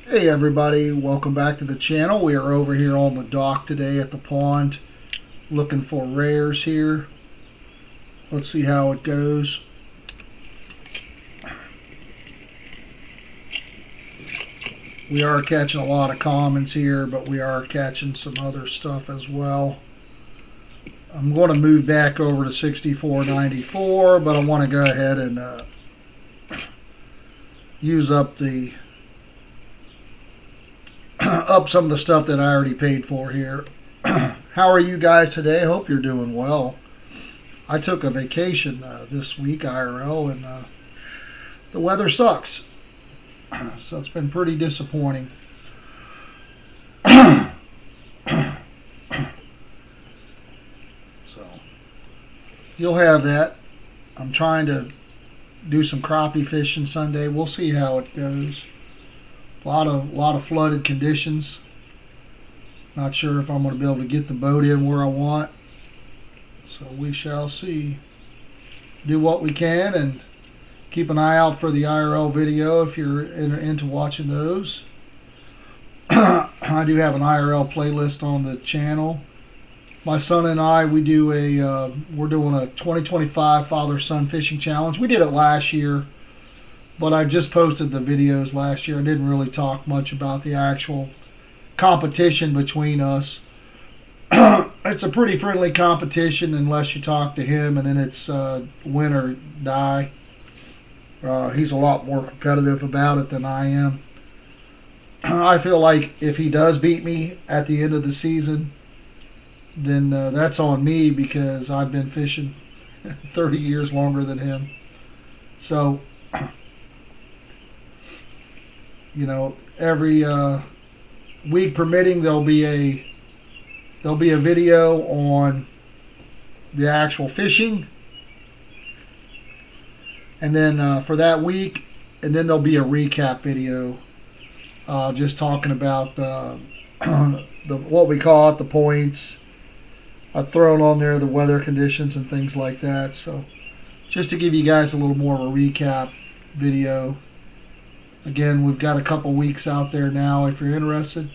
Hey everybody, welcome back to the channel. We are over here on the dock today at the pond looking for rares here. Let's see how it goes. We are catching a lot of commons here, but we are catching some other stuff as well. I'm going to move back over to 64.94, but I want to go ahead and use up some of the stuff that I already paid for here. How are you guys today? I hope you're doing well. I took a vacation this week, IRL, and the weather sucks. So it's been pretty disappointing. So you'll have that. I'm trying to do some crappie fishing Sunday. We'll see how it goes. A lot of flooded conditions. Not sure if I'm going to be able to get the boat in where I want. So we shall see. Do what we can and keep an eye out for the IRL video if you're into watching those. I do have an IRL playlist on the channel. My son and I, we're doing a 2025 father-son fishing challenge. We did it last year, but I just posted the videos last year. I didn't really talk much about the actual competition between us. It's a pretty friendly competition unless you talk to him, and then it's win or die. He's a lot more competitive about it than I am. I feel like if he does beat me at the end of the season, then that's on me because I've been fishing 30 years longer than him. So, you know, every week permitting, there'll be a video on the actual fishing, and then for that week, and then there'll be a recap video, just talking about what we call it, the points. I've thrown on there the weather conditions and things like that. So just to give you guys a little more of a recap video. Again, we've got a couple weeks out there now if you're interested.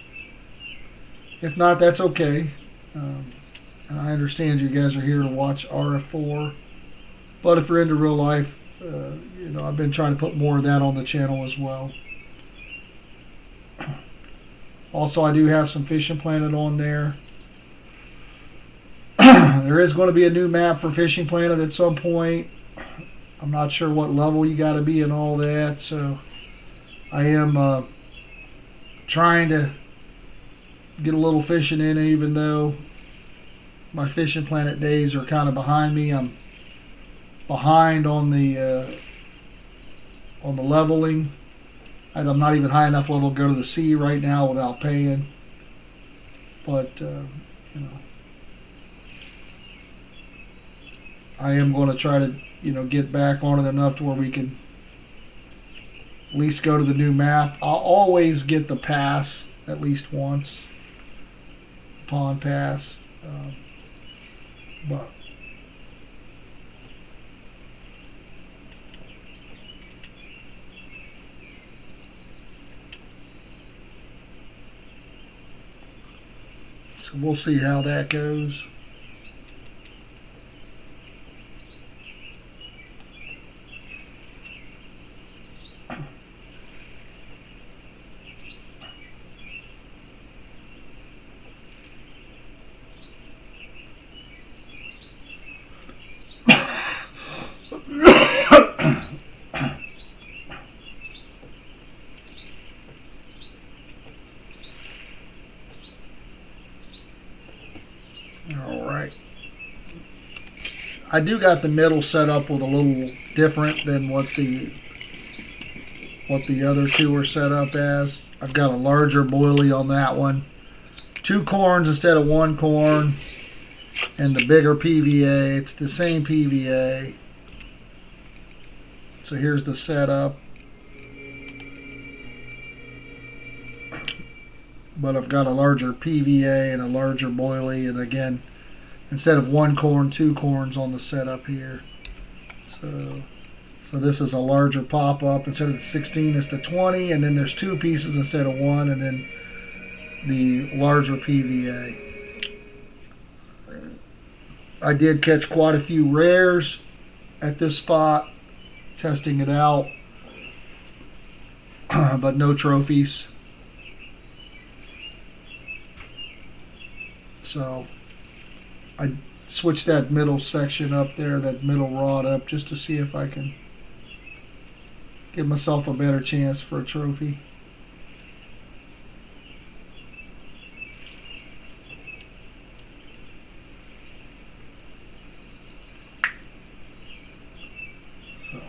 If not, that's okay. And I understand you guys are here to watch RF4. But if you're into real life, you know, I've been trying to put more of that on the channel as well. Also, I do have some Fishing Planet on there. There is going to be a new map for Fishing Planet at some point. I'm not sure what level you got to be and all that, so I am trying to get a little fishing in, even though my Fishing Planet days are kind of behind me. I'm behind on the leveling. I'm not even high enough level to go to the sea right now without paying. But you know, I am going to try to, you know, get back on it enough to where we can at least go to the new map. I'll always get the pass at least once, pond pass, but so we'll see how that goes. Alright. I do got the middle set up with a little different than what the other two are set up as. I've got a larger boilie on that one. 2 corns instead of 1 corn. And the bigger PVA. It's the same PVA. So here's the setup. But I've got a larger PVA and a larger boilie, and again, instead of 1 corn, 2 corns on the setup here. So So this is a larger pop-up. Instead of the 16, it's the 20, and then there's two pieces instead of one, and then the larger PVA. I did catch quite a few rares at this spot, testing it out, but no trophies. So I switched that middle section up there, that middle rod up, just to see if I can give myself a better chance for a trophy. So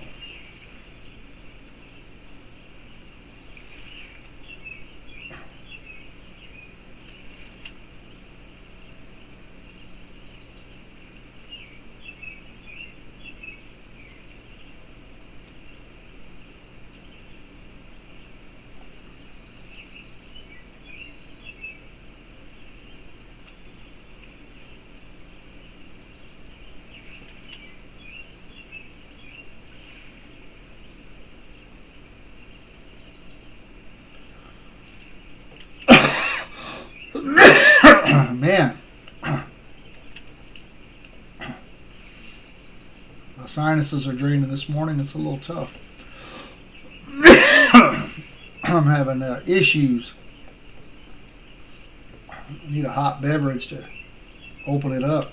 man, my sinuses are draining this morning. It's a little tough. I'm having issues. I need a hot beverage to open it up.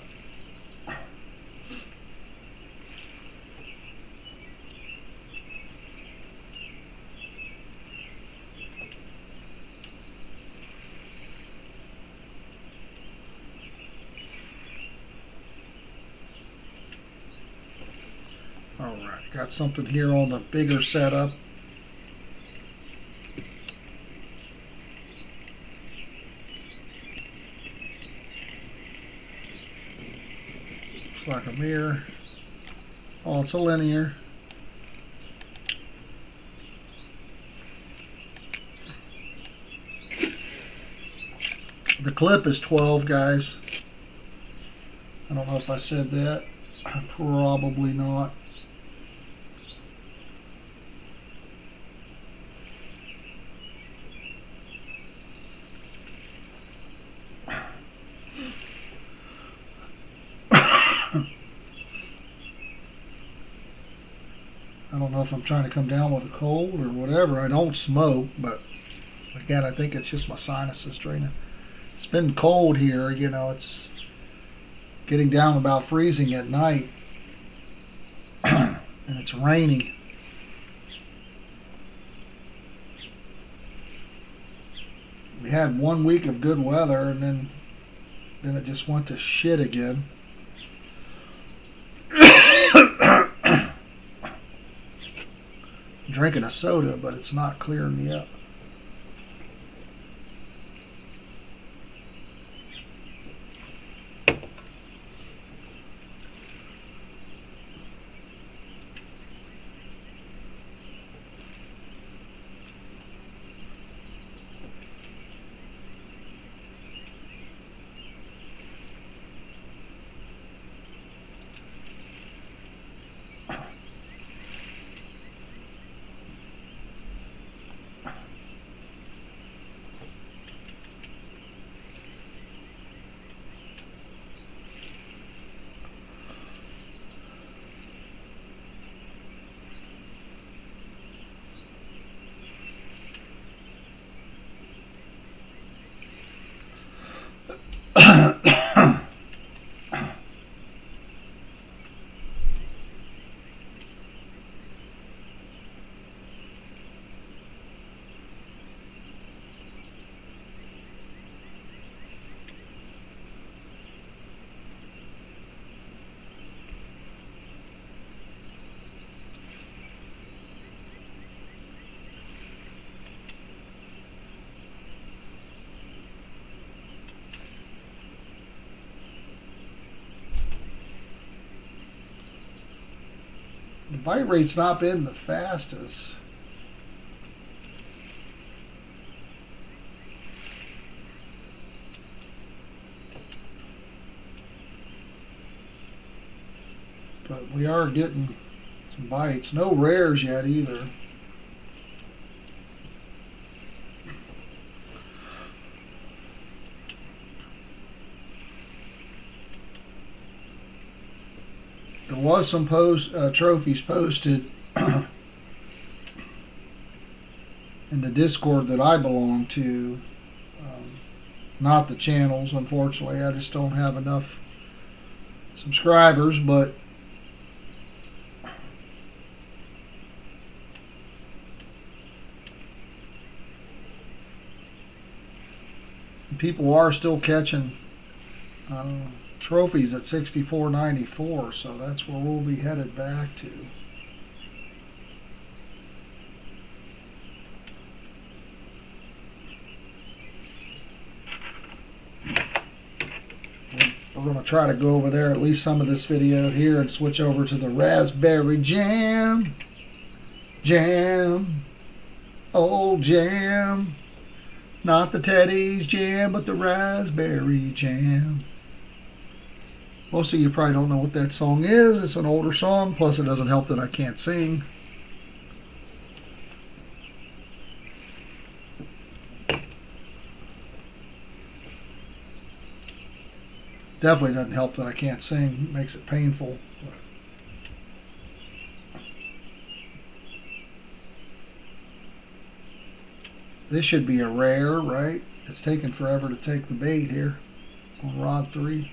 Alright, got something here on the bigger setup. Looks like a mirror. Oh, it's a linear. The clip is 12, guys. I don't know if I said that. Probably not. I don't know if I'm trying to come down with a cold or whatever. I don't smoke, but again, I think it's just my sinuses draining. It's been cold here, you know, it's getting down about freezing at night. And it's rainy. We had 1 week of good weather, and then it just went to shit again. Drinking a soda, but it's not clearing me up. The bite rate's not been the fastest. But we are getting Some bites. No rares yet either. There was some trophies posted in the Discord that I belong to. Not the channels, unfortunately. I just don't have enough subscribers, but people are still catching trophies at 64.94, so that's where we'll be headed back to. We're going to try to go over there at least some of this video here and switch over to the raspberry jam. Jam. Old jam. Not the Teddy's jam, but the raspberry jam. Most of you probably don't know what that song is. It's an older song, plus it doesn't help that I can't sing. Definitely doesn't help that I can't sing. It makes it painful. This should be a rare, right? It's taking forever to take the bait here on rod 3.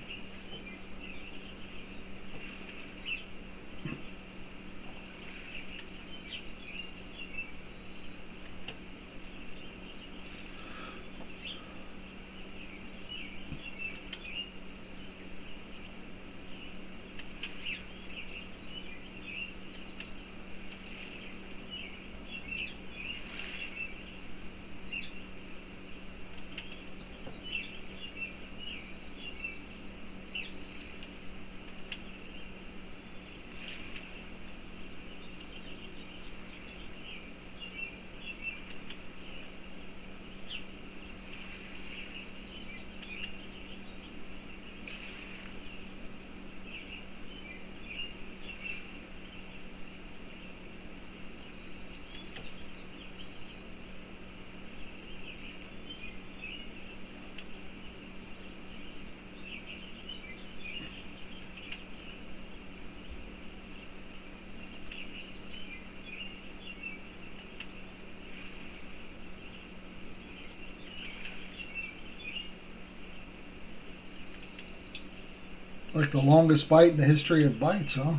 Like the longest bite in the history of bites, huh?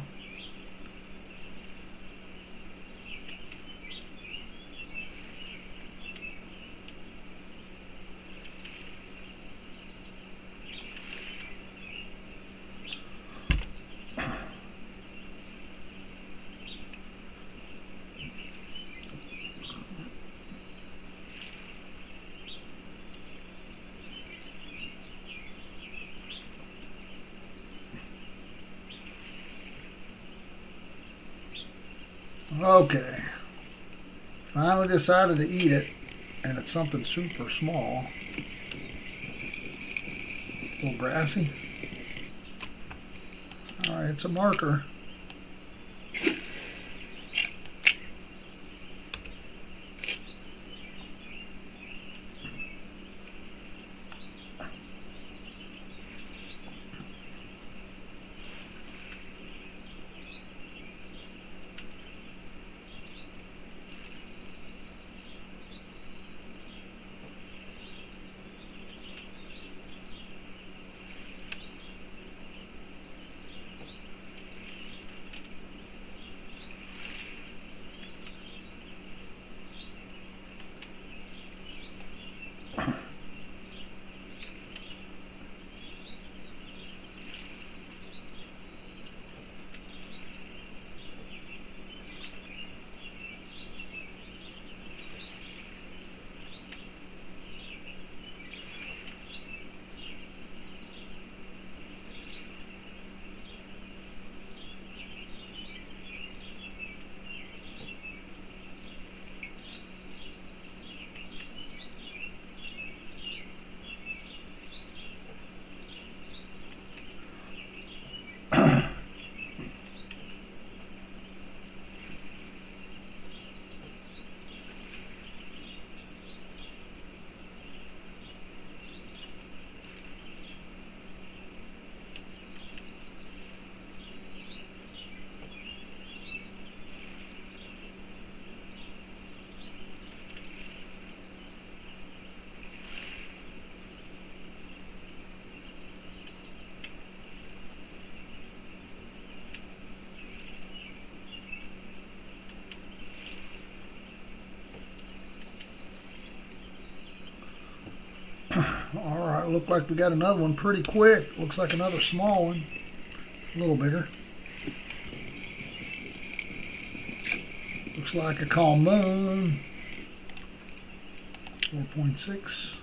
Okay. Finally decided to eat it, and it's something super small. A little grassy. Alright, it's a marker. All right, look like we got another one pretty quick. Looks like another small one, a little bigger. Looks like a calm moon. 4.6.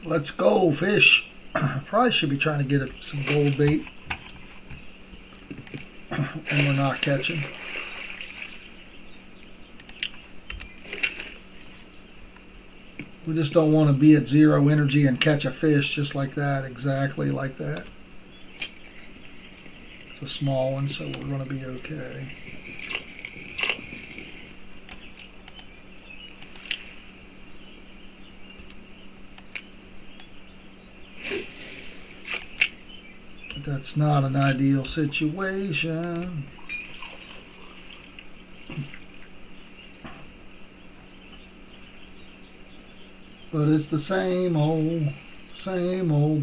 Let's go, fish. Probably should be trying to get some gold bait when we're not catching. We just don't want to be at 0 energy and catch a fish just like that, exactly like that. It's a small one, so we're going to be okay. But that's not an ideal situation. But it's the same old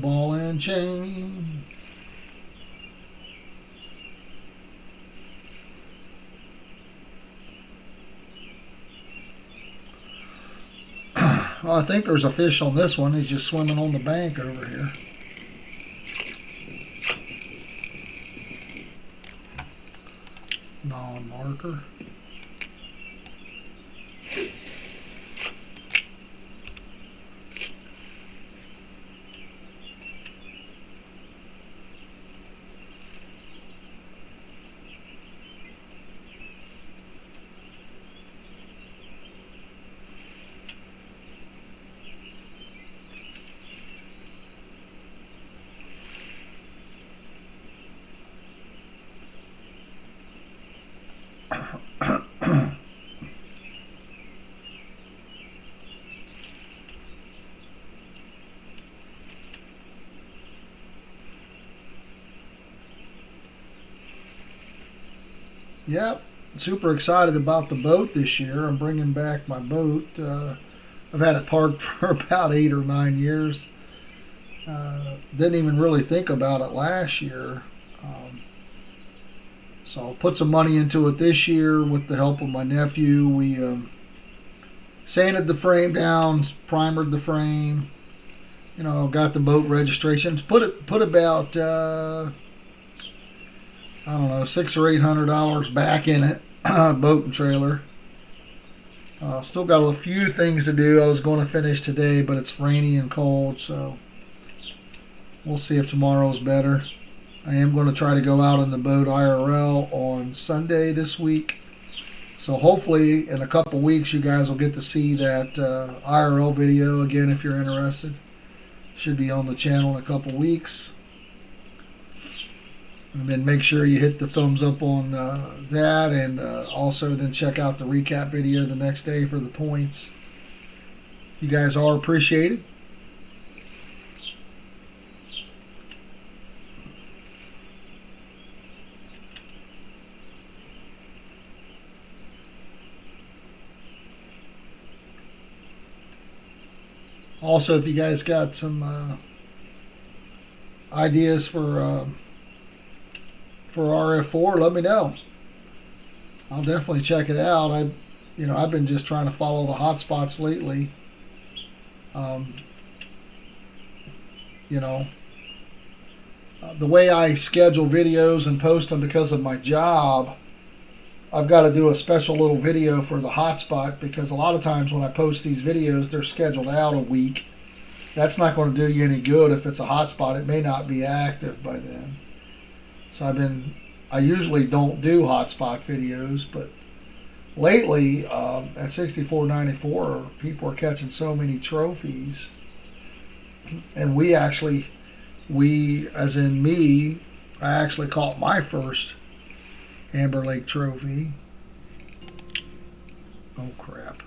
ball and chain. Well, I think there's a fish on this one. He's just swimming on the bank over here. Non-marker. Yep, super excited about the boat this year. I'm bringing back my boat. I've had it parked for about 8 or 9 years. Didn't even really think about it last year. So I'll put some money into it this year with the help of my nephew. We sanded the frame down, primered the frame. You know, got the boat registrations. Put about I don't know, $600 or $800 back in it, boat and trailer. Still got a few things to do. I was going to finish today, but it's rainy and cold, so we'll see if tomorrow's better. I am going to try to go out on the boat IRL on Sunday this week. So hopefully in a couple weeks you guys will get to see that IRL video again if you're interested. Should be on the channel in a couple weeks. And then make sure you hit the thumbs up on that, and also then check out the recap video the next day for the points. You guys are appreciated. Also, if you guys got some ideas for RF4, let me know. I'll definitely check it out. I've been just trying to follow the hot spots lately. you know. The way I schedule videos and post them because of my job, I've got to do a special little video for the hotspot because a lot of times when I post these videos, they're scheduled out a week. That's not going to do you any good if it's a hotspot. It may not be active by then. So I usually don't do hotspot videos, but lately at 64.94, people are catching so many trophies, and we, as in me, I actually caught my first Amber Lake trophy. Oh crap.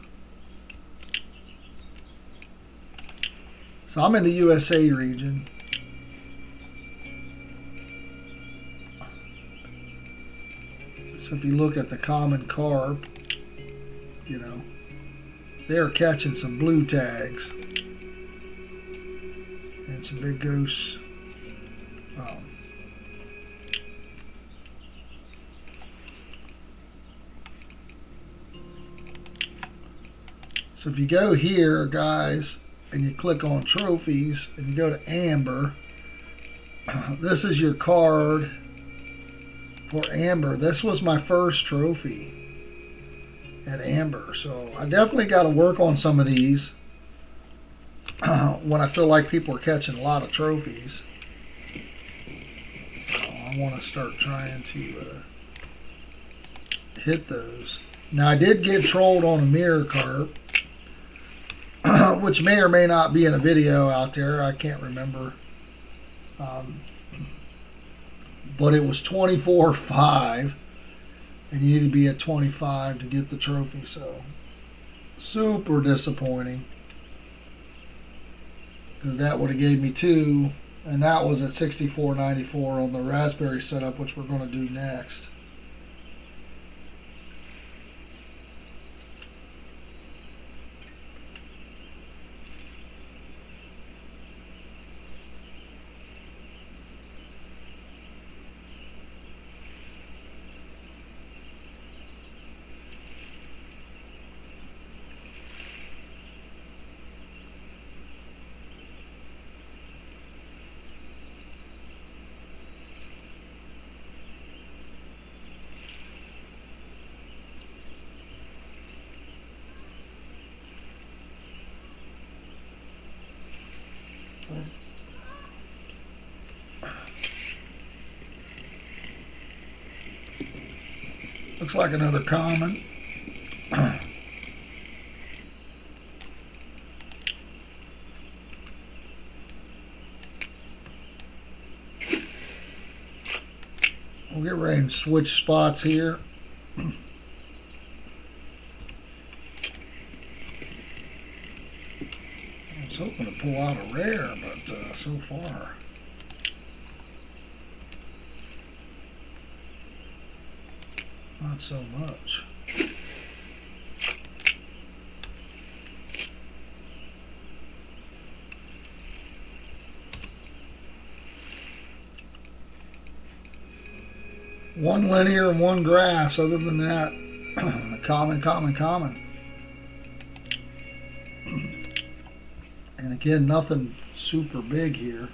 So I'm in the USA region. So if you look at the common carp, you know, they're catching some blue tags and some big goose. So if you go here, guys, and you click on trophies and you go to Amber, this is your card for Amber. This was my first trophy at Amber, so I definitely got to work on some of these when I feel like people are catching a lot of trophies. I want to start trying to hit those. Now I did get trolled on a mirror carp, which may or may not be in a video out there. I can't remember. But it was 24.5, and you need to be at 25 to get the trophy. So super disappointing, because that would have gave me 2, and that was at 64.94 on the raspberry setup, which we're going to do next. Looks like another common. We'll get ready and switch spots here. I was hoping to pull out a rare, but so far. Not so much. One linear and one grass. Other than that, common. And again, nothing super big here.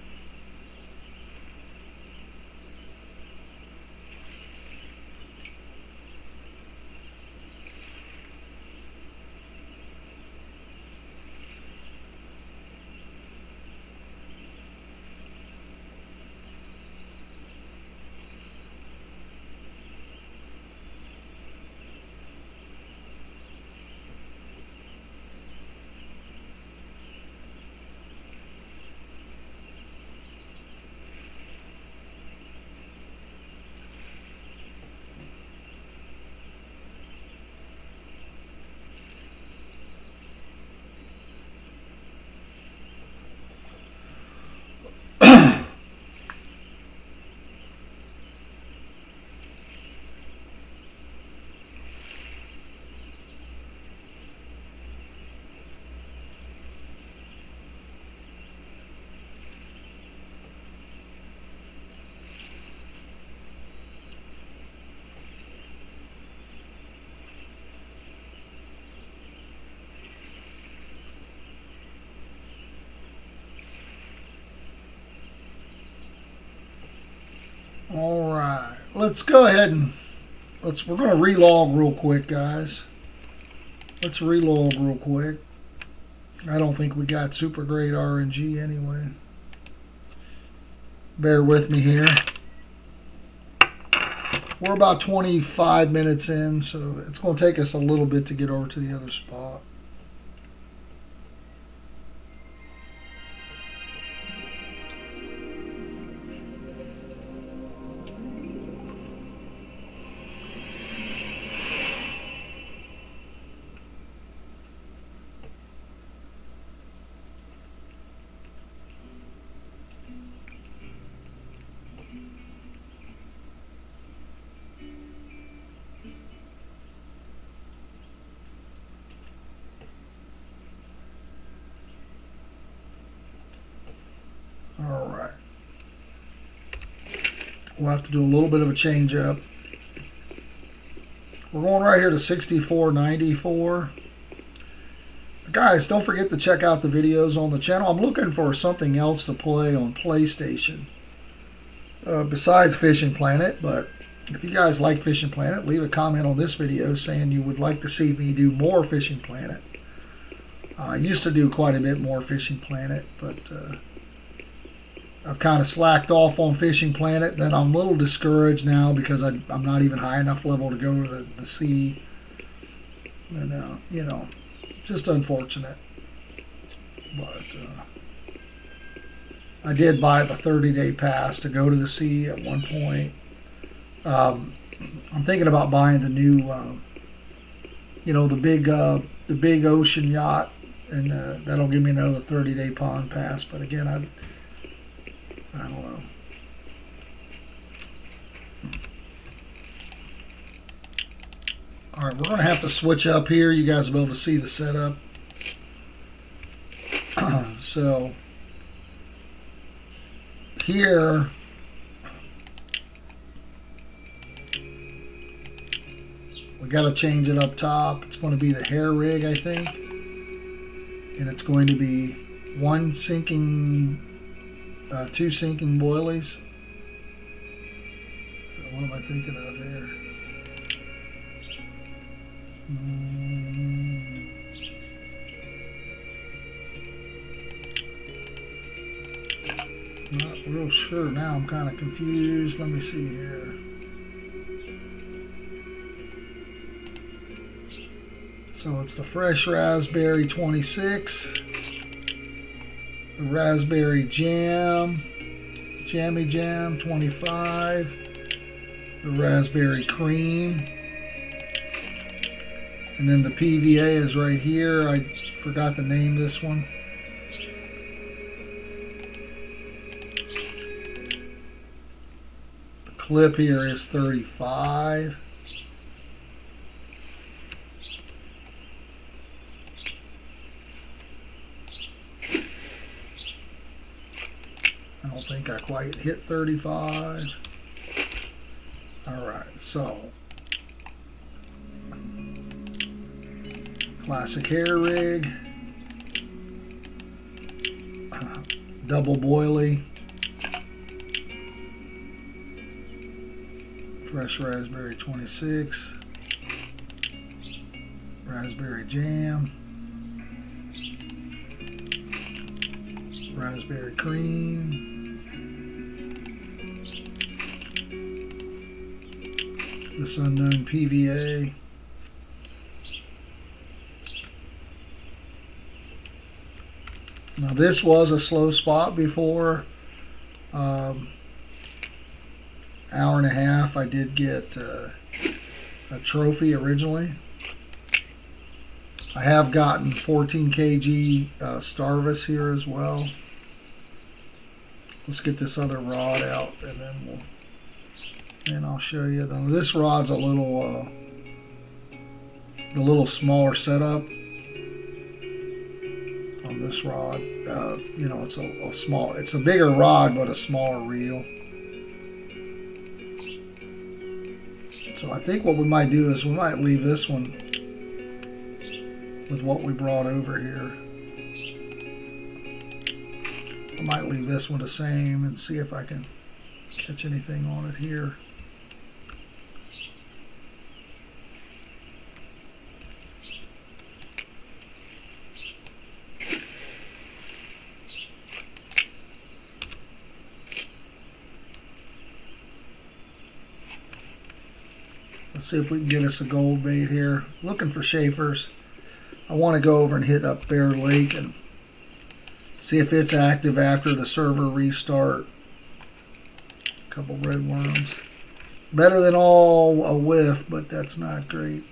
All right, let's go ahead and we're going to relog real quick, guys. Let's relog real quick. I don't think we got super great RNG anyway. Bear with me here. We're about 25 minutes in, so it's going to take us a little bit to get over to the other spot. All right. We'll have to do a little bit of a change up. We're going right here to 64.94. Guys, don't forget to check out the videos on the channel. I'm looking for something else to play on PlayStation besides Fishing Planet. But if you guys like Fishing Planet, leave a comment on this video saying you would like to see me do more Fishing Planet. I used to do quite a bit more Fishing Planet, but I've kind of slacked off on Fishing Planet. Then I'm a little discouraged now because I'm not even high enough level to go to the sea. And, you know, just unfortunate. But I did buy the 30-day pass to go to the sea at one point. I'm thinking about buying the new, you know, the big ocean yacht, and that'll give me another 30-day pond pass. But again, I don't know. All right, we're going to have to switch up here. You guys will be able to see the setup. So here, we got to change it up top. It's going to be the hair rig, I think, and it's going to be one sinking. Two sinking boilies. What am I thinking of here? Not real sure now. I'm kind of confused. Let me see here. So it's the fresh raspberry 26. The raspberry jammy jam 25, the raspberry cream, and then the PVA is right here. I forgot to name this one. The clip here is 35. I don't think I quite hit 35. All right, so classic hair rig, double boilie, fresh raspberry 26, raspberry jam, raspberry cream, this unknown PVA, now this was a slow spot before. Hour and a half. I did get a trophy originally. I have gotten 14 kg Starvis here as well. Let's get this other rod out, and then I'll show you. Now, this rod's a little smaller setup on this rod. You know, it's it's a bigger rod but a smaller reel. So I think what we might do is we might leave this one with what we brought over here. I might leave this one the same and see if I can catch anything on it here. Let's see if we can get us a gold bait here. Looking for chafers. I want to go over and hit up Bear Lake and see if it's active after the server restart. A couple red worms. Better than all a whiff, but that's not great.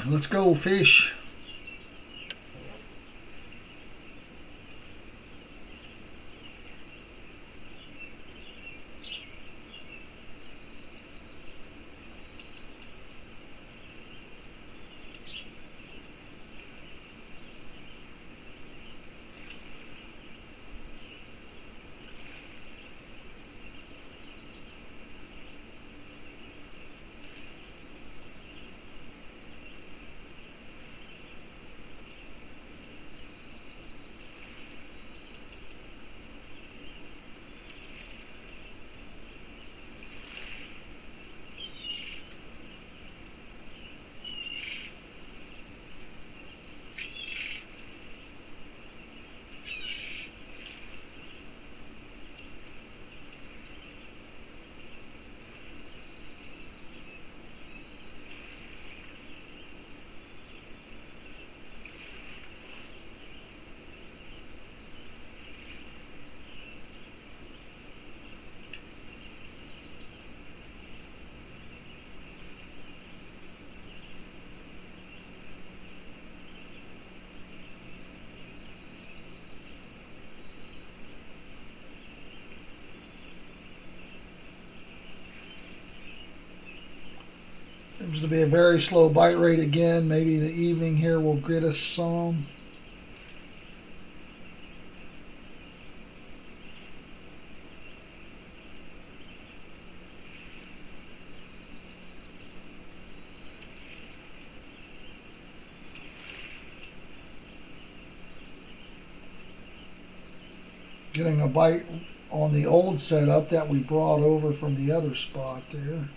Let's go fish. Seems to be a very slow bite rate again. Maybe the evening here will get us some. Getting a bite on the old setup that we brought over from the other spot there.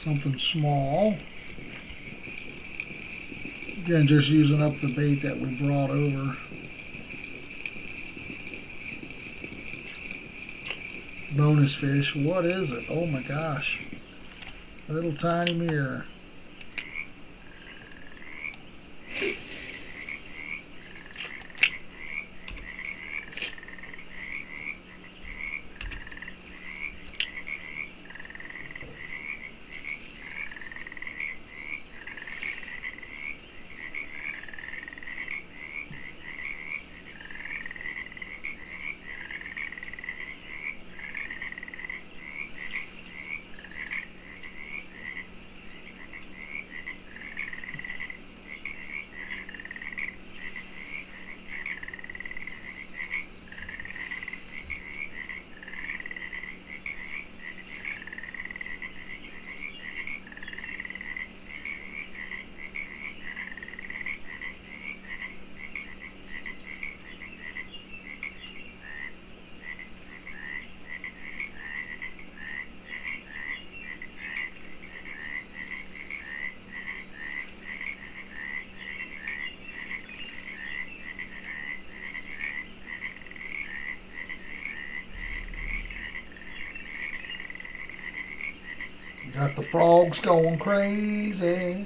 something small. Again, just using up the bait that we brought over. Bonus fish. What is it? Oh my gosh. Little tiny mirror. Got the frogs going crazy.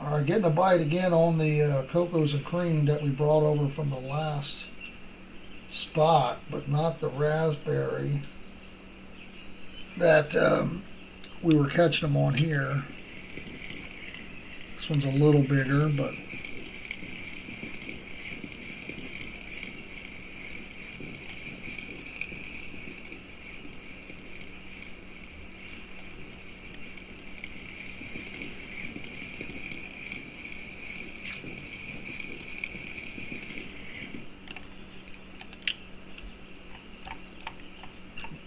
Alright, getting a bite again on the cocos and cream that we brought over from the last spot, but not the raspberry that we were catching them on here. This one's a little bigger, but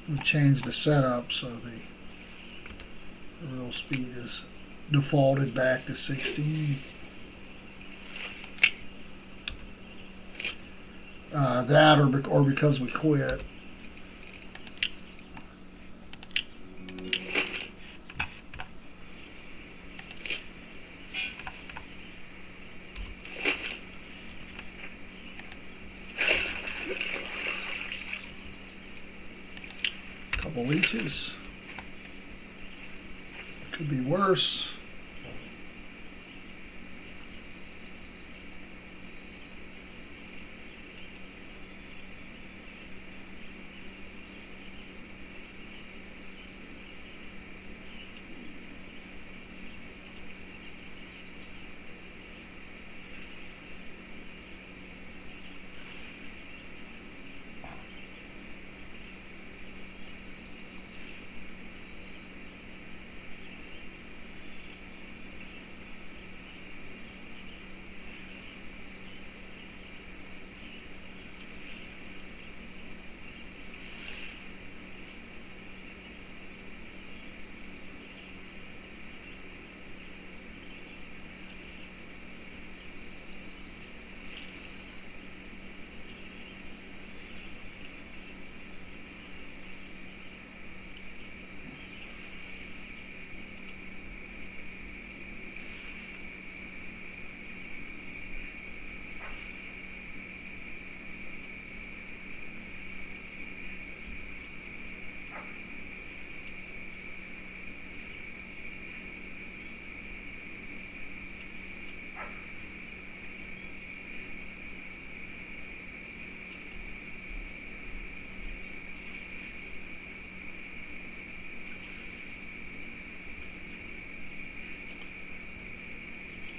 we changed the setup so the reel speed is defaulted back to 16. That or because we quit. Couple leeches. Could be worse.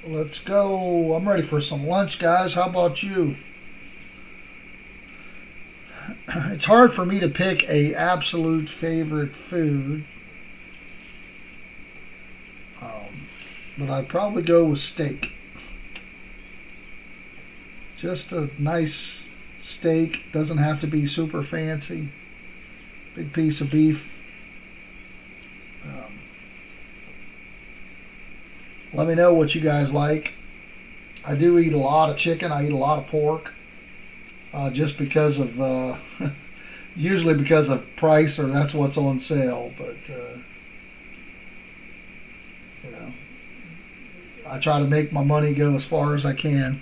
Let's go. I'm ready for some lunch, guys. How about you? It's hard for me to pick a absolute favorite food, but I'd probably go with steak. Just a nice steak. Doesn't have to be super fancy. Big piece of beef. Let me know what you guys like. I do eat a lot of chicken. I eat a lot of pork. Just because of usually because of price, or that's what's on sale. But you know, I try to make my money go as far as I can.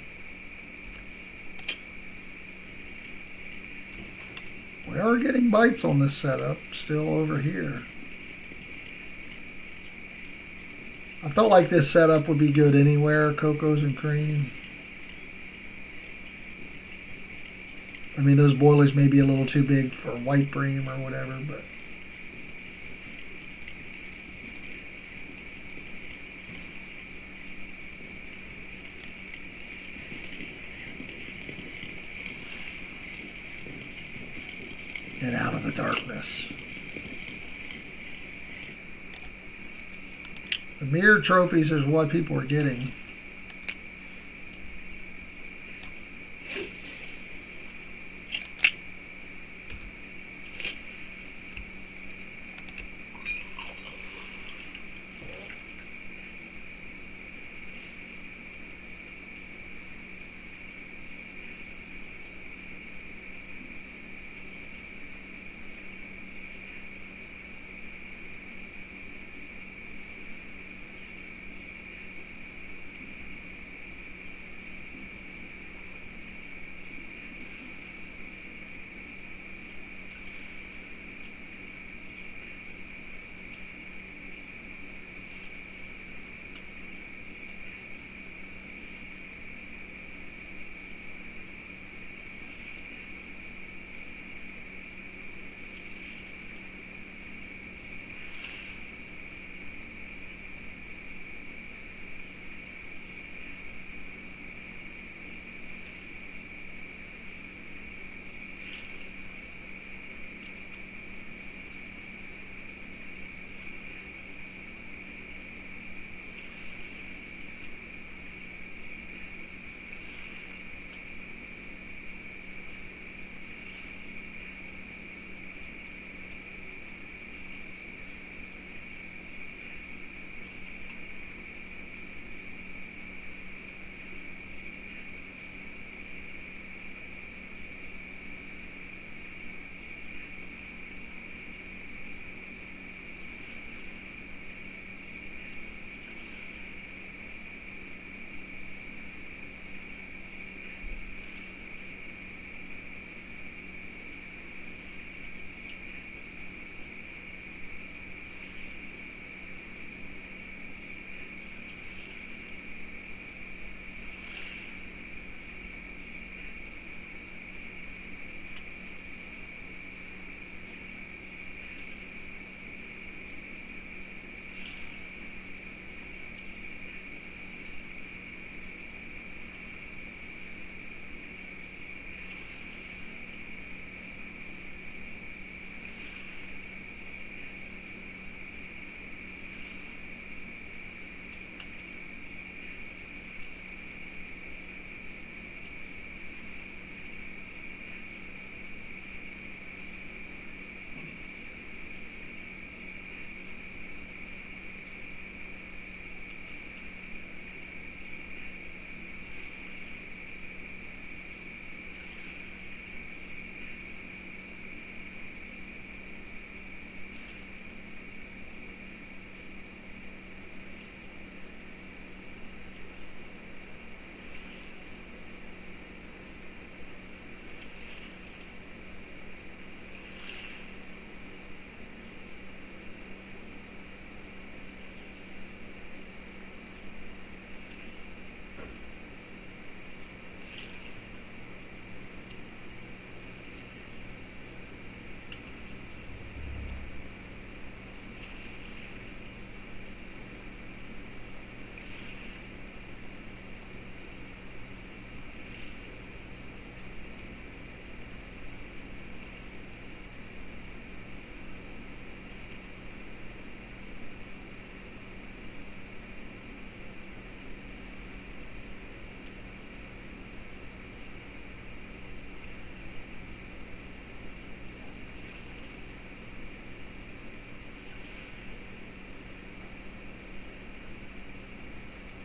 We are getting bites on this setup still over here. I felt like this setup would be good anywhere, Cocos and cream. I mean, those boilies may be a little too big for white bream or whatever, but get out of the darkness. The mirror trophies is what people are getting.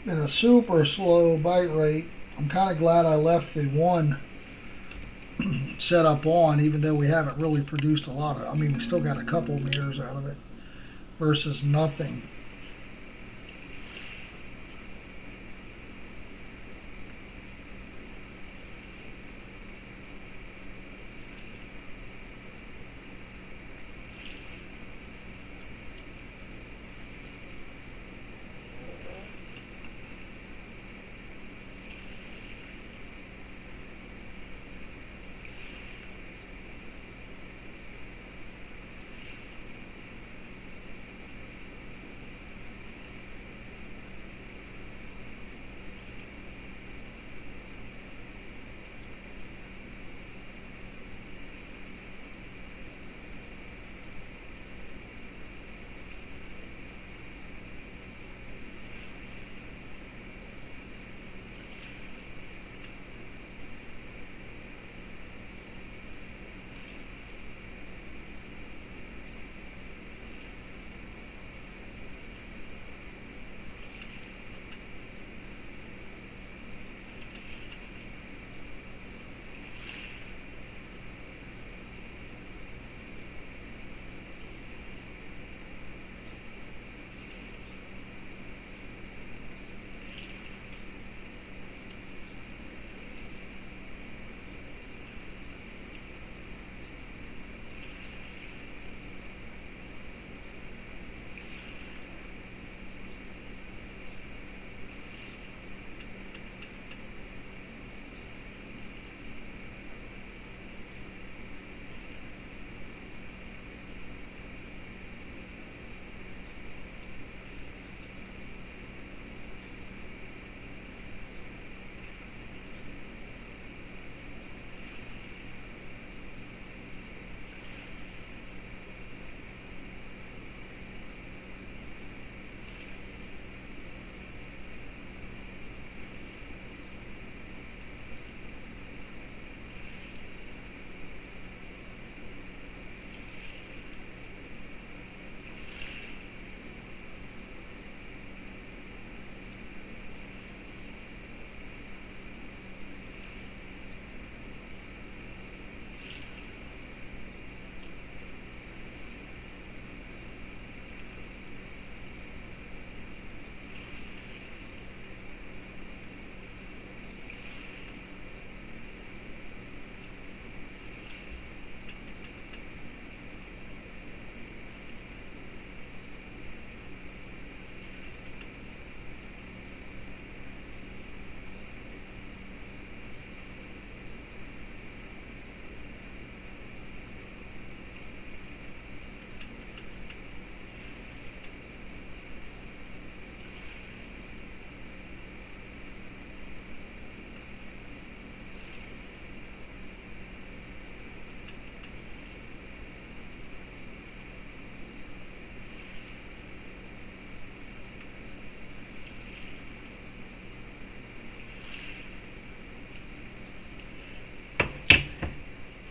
Been a super slow bite rate. I'm kind of glad I left the one set up on, even though we haven't really produced a lot of. I mean, we still got a couple mirrors out of it versus nothing.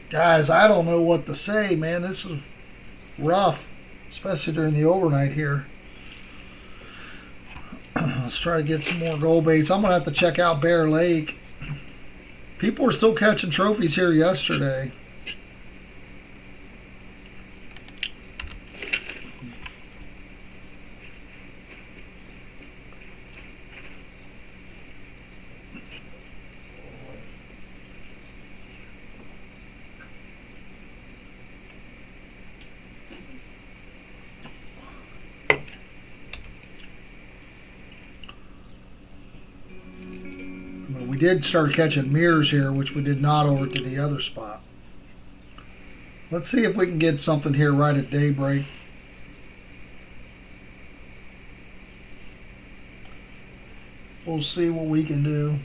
Guys, I don't know what to say, man. This is rough, especially during the overnight here. Let's try to get some more gold baits. I'm going to have to check out Bear Lake. People were still catching trophies here yesterday. We did start catching mirrors here, which we did not over to the other spot. Let's see if we can get something here right at daybreak. We'll see what we can do.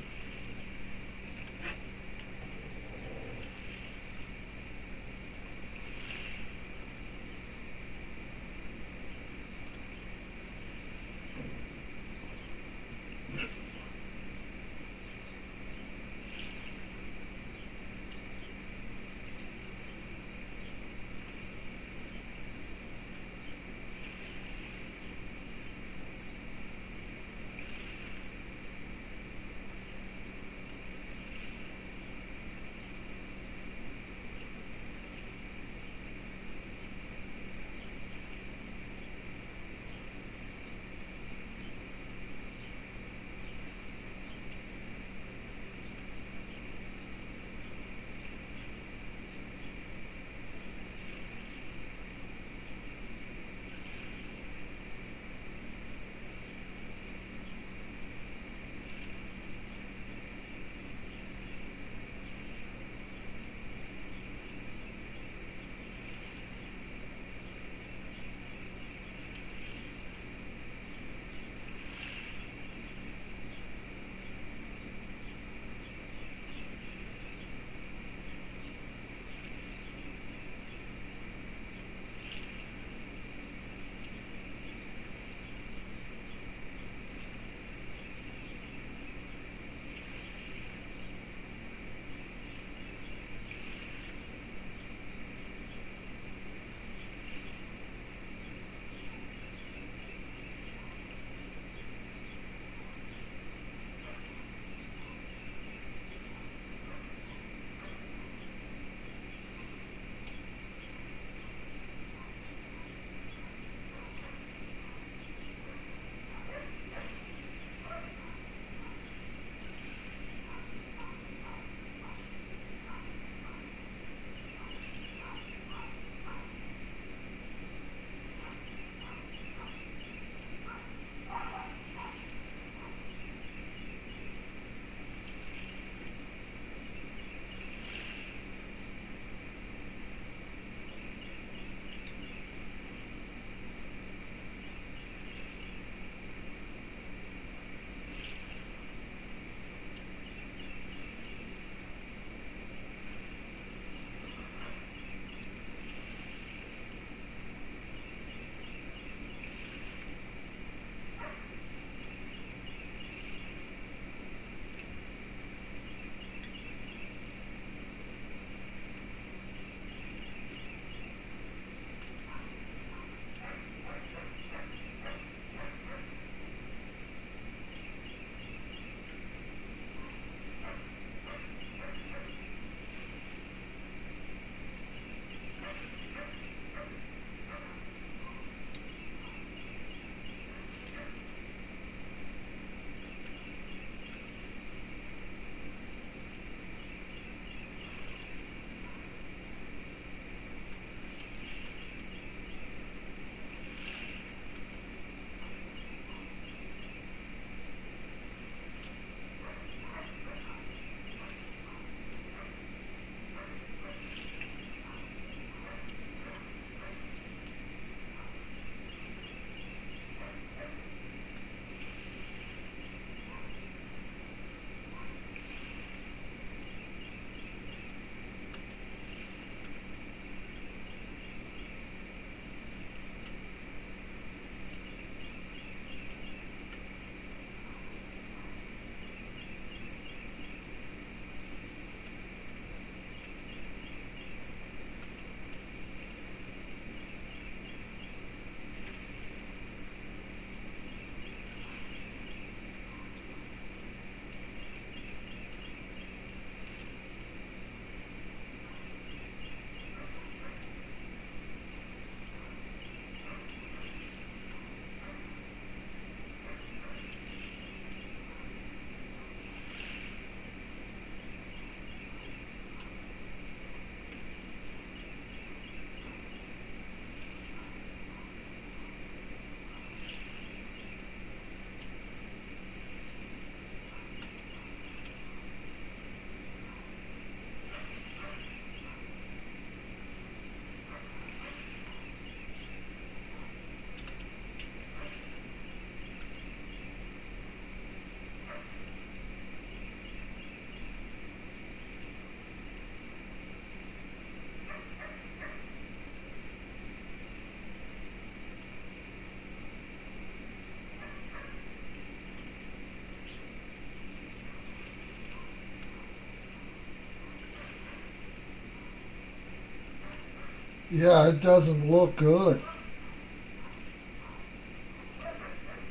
Yeah, it doesn't look good.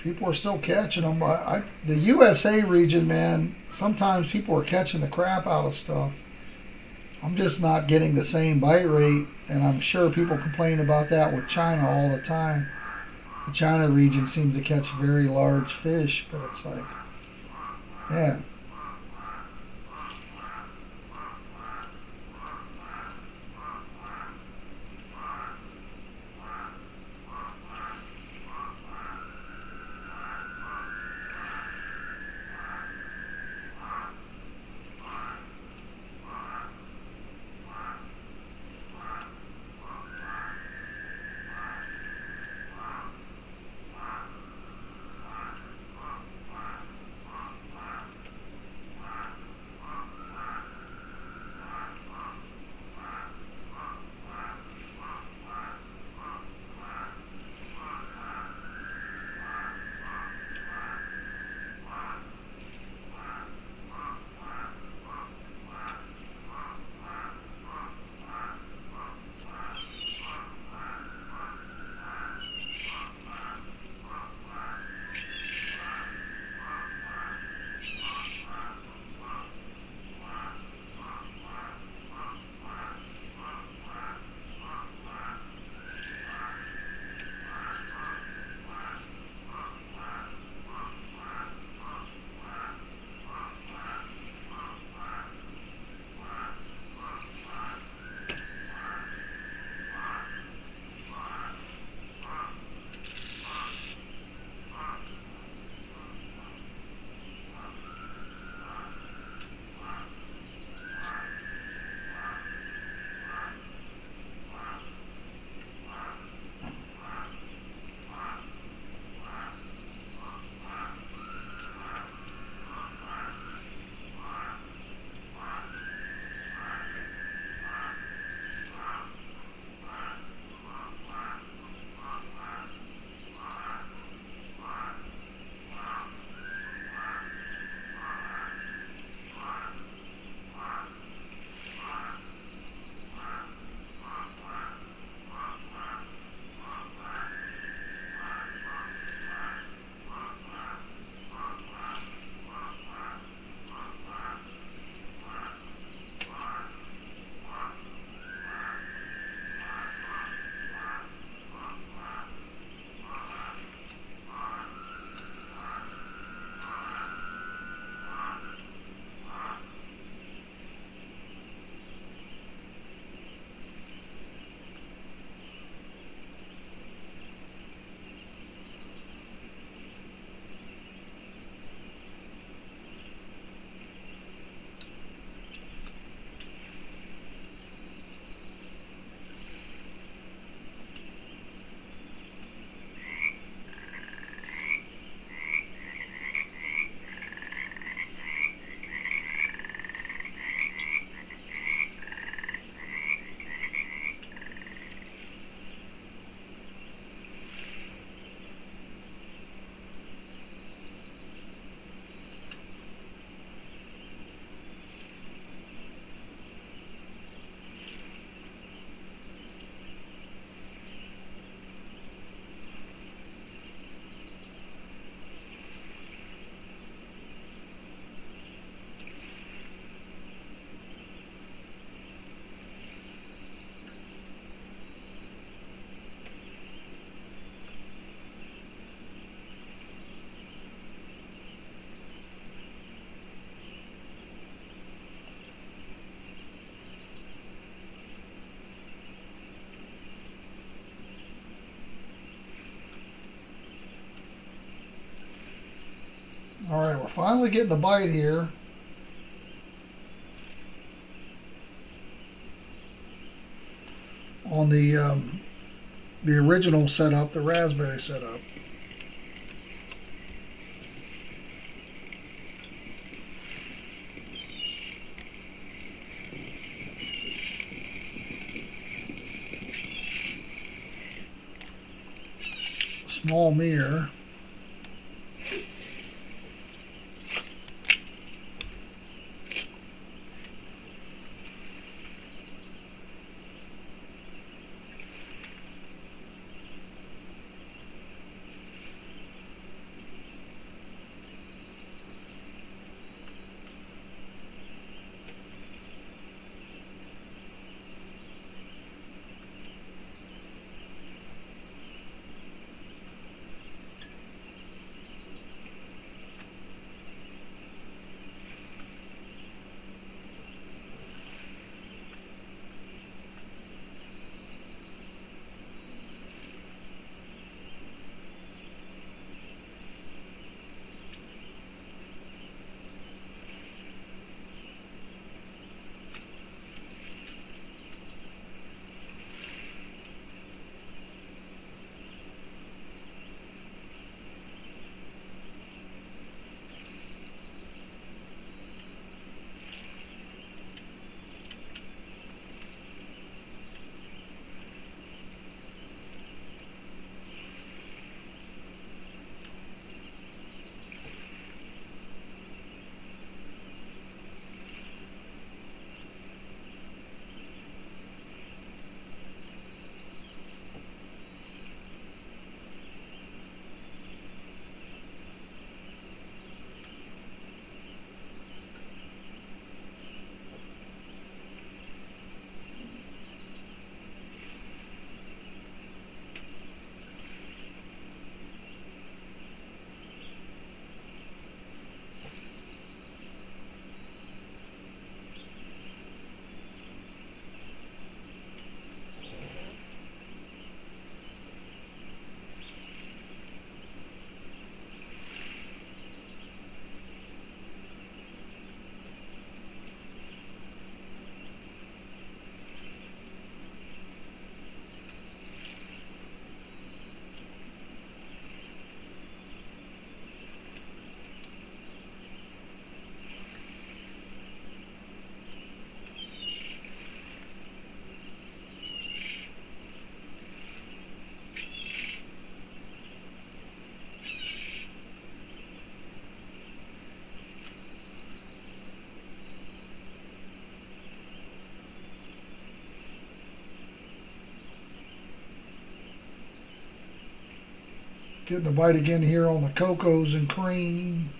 People are still catching them. The USA region, man, sometimes people are catching the crap out of stuff. I'm just not getting the same bite rate, and I'm sure people complain about that with China all the time. The China region seems to catch very large fish, but it's like, man, all right, we're finally getting a bite here on the original setup, the raspberry setup. Small mirror. Getting a bite again here on the cocos and cream.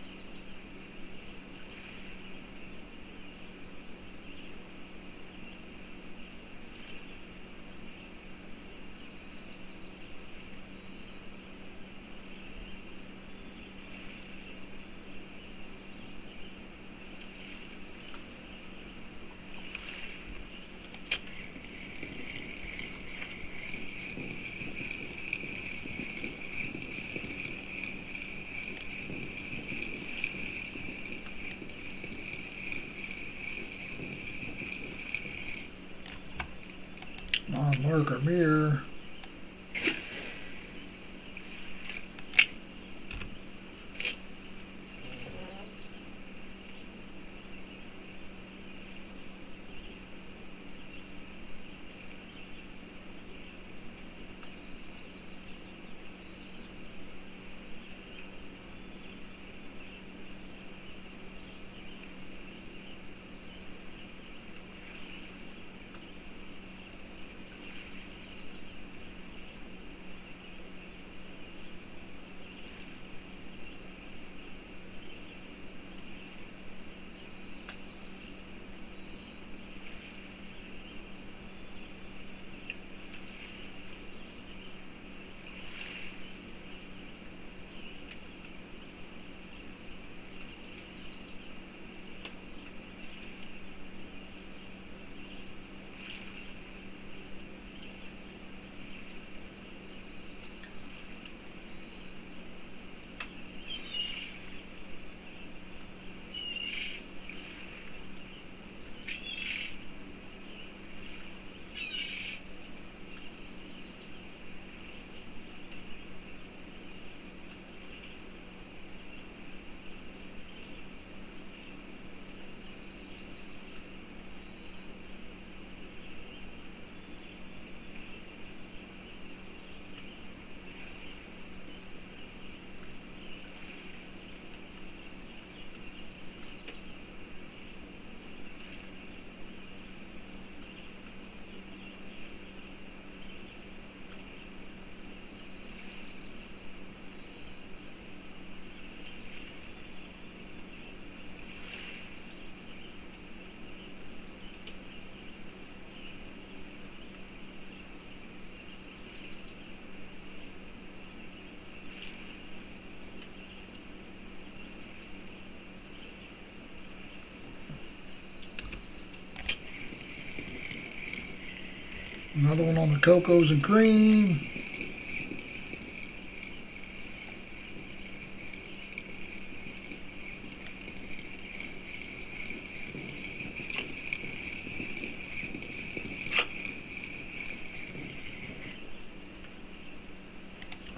Non-lurker mirror. Another one on the cocos and cream.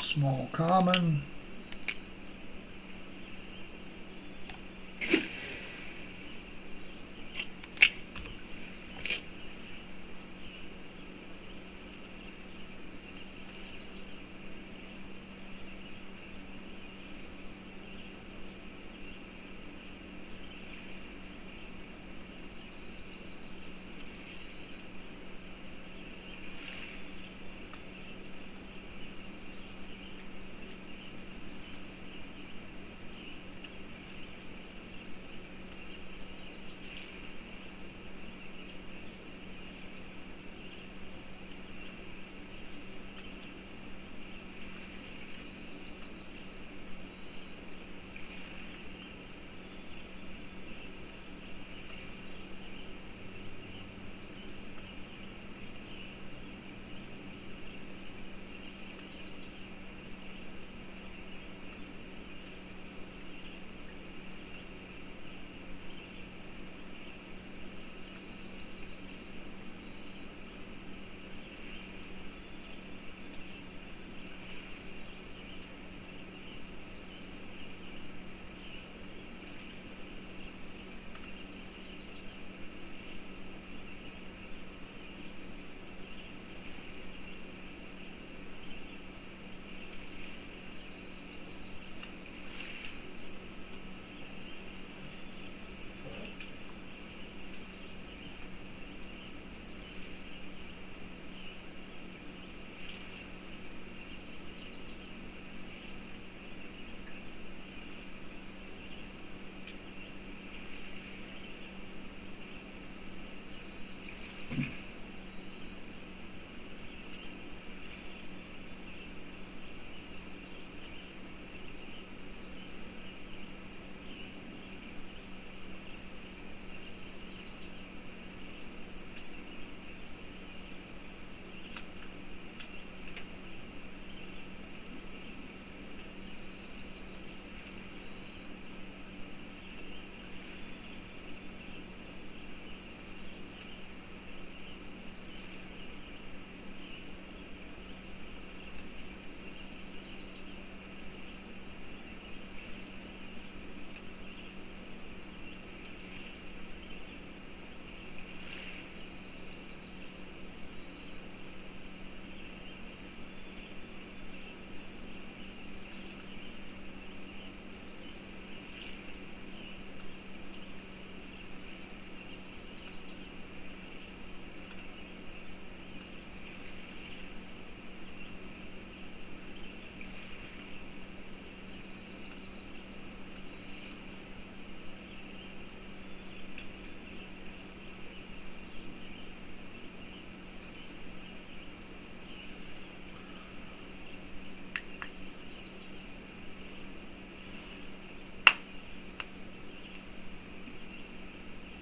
Small common.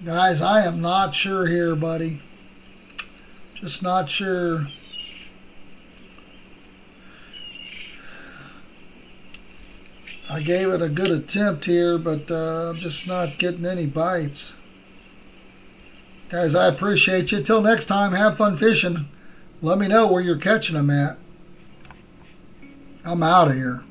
Guys, I am not sure here, buddy. Just not sure. I gave it a good attempt here, but I'm just not getting any bites. Guys, I appreciate you. Till next time, have fun fishing. Let me know where you're catching them at. I'm out of here.